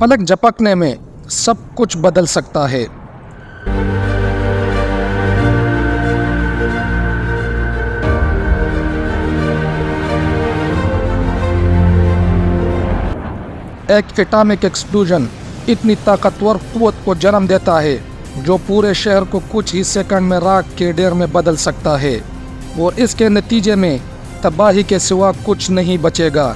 पलक झपकने में सब कुछ बदल सकता है। एक एटॉमिक एक्सप्लोजन इतनी ताकतवर कुव्वत को जन्म देता है जो पूरे शहर को कुछ ही सेकंड में राख के ढेर में बदल सकता है, और इसके नतीजे में तबाही के सिवा कुछ नहीं बचेगा।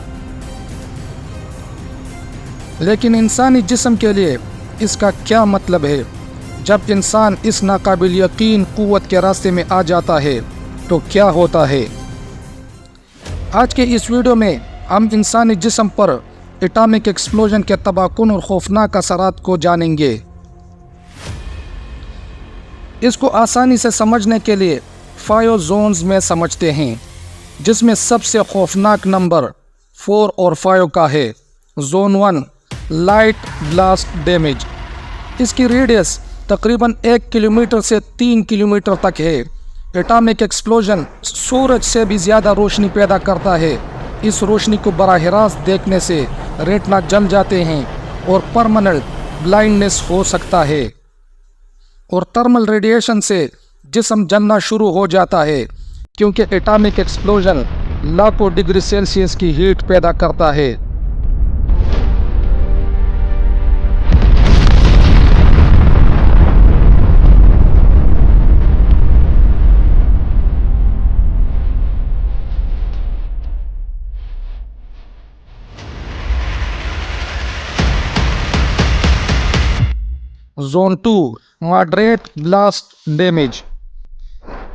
लेकिन इंसानी जिस्म के लिए इसका क्या मतलब है? जब इंसान इस नाकाबिल यकीन कुव्वत के रास्ते में आ जाता है तो क्या होता है? आज के इस वीडियो में हम इंसानी जिस्म पर एटॉमिक एक्सप्लोजन के तबाहकुन और खौफनाक असरात को जानेंगे। इसको आसानी से समझने के लिए 5 जोन्स में समझते हैं, जिसमें सबसे खौफनाक नंबर 4 और 5 का है। Zone 1 light blast damage. इसकी रेडियस तकरीबन 1 किलोमीटर से 3 किलोमीटर तक है। एटॉमिक एक्सप्लोजन सूरज से भी ज़्यादा रोशनी पैदा करता है। इस रोशनी को बराह रास्त देखने से रेटिना जल जाते हैं और परमानेंट ब्लाइंडनेस हो सकता है। और थर्मल रेडिएशन से जिस्म जलना शुरू हो जाता है, क्योंकि एटॉमिक एक्सप्लोजन लाखों डिग्री सेल्सियस की हीट पैदा करता है। Zone 2 moderate blast damage.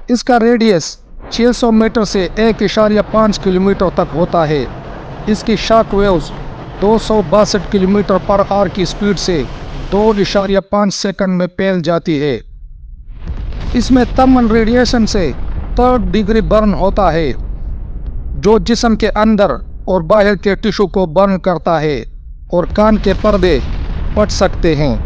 इसका रेडियस 600 मीटर से 1.5 किलोमीटर तक होता है। इसकी shock waves 262 kilometre per hour की स्पीड से 2.5 सेकंड में फैल जाती है। इसमें थर्मल रेडिएशन से 3rd डिग्री बर्न होता है, जो जिस्म के अंदर और बाहर के टिश्यू को बर्न करता है और कान के पर्दे फट सकते हैं।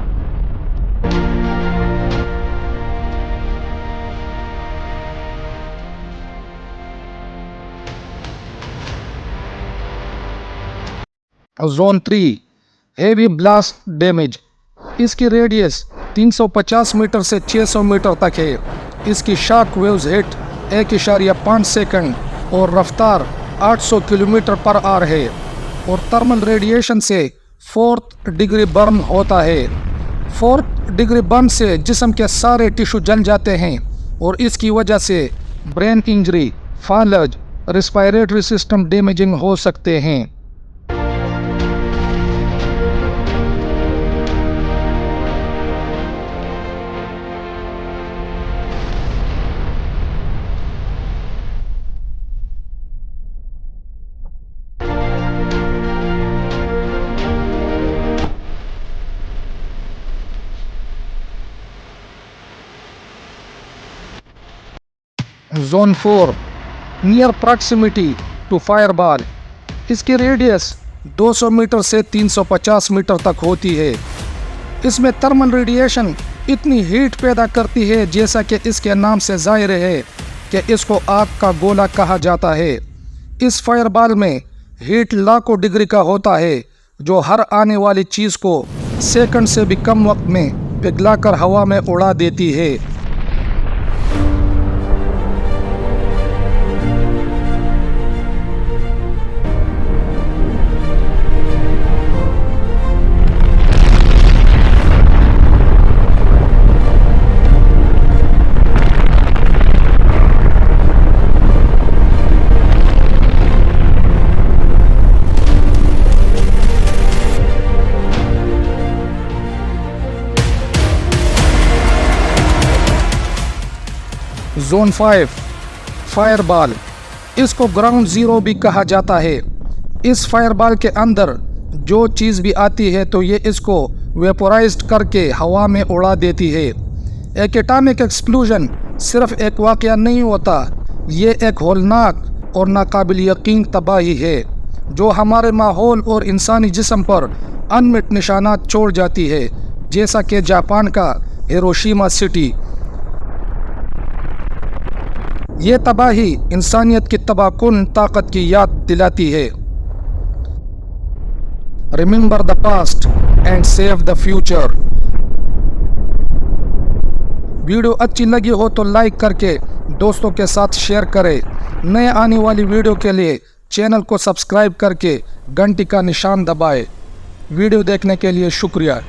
Zone 3 heavy blast damage. इसकी रेडियस 350 मीटर से 600 मीटर तक है। इसकी शॉक वेव्स हिट 1.5 सेकंड और रफ्तार 800 किलोमीटर पर आवर है, और थर्मल रेडिएशन से 4th डिग्री बर्न होता है। 4th डिग्री बर्न से जिस्म के सारे टिश्यू जल जाते हैं और इसकी वजह से brain injury, falls, respiratory system damaging हो सकते हैं। Zone 4 near proximity to fireball. इसकी रेडियस 200 मीटर से 350 मीटर तक होती है। इसमें थर्मल रेडिएशन इतनी हीट पैदा करती है, जैसा कि इसके नाम से जाहिर है कि इसको आग का गोला कहा जाता है। इस फायरबॉल में हीट लाखों डिग्री का होता है, जो हर आने वाली चीज़ को सेकंड से भी कम वक्त में पिघलाकर हवा में उड़ा देती है। Zone 5 fireball. इसको ग्राउंड ज़ीरो भी कहा जाता है। इस फायरबॉल के अंदर जो चीज़ भी आती है तो ये इसको वेपोराइज्ड करके हवा में उड़ा देती है। एक एटॉमिक एक्सप्लोजन सिर्फ एक वाक़या नहीं होता, ये एक होलनाक और नाकाबिल यकीन तबाही है जो हमारे माहौल और इंसानी जिस्म पर अनमिट निशानात छोड़ जाती है, जैसा कि जापान का हिरोशिमा सिटी। ये तबाही इंसानियत की तबाहकुन ताकत की याद दिलाती है। Remember the past and save the future. Video अच्छी लगी हो तो लाइक करके दोस्तों के साथ शेयर करें। नए आने वाली वीडियो के लिए चैनल को सब्सक्राइब करके घंटी का निशान दबाएं। वीडियो देखने के लिए शुक्रिया।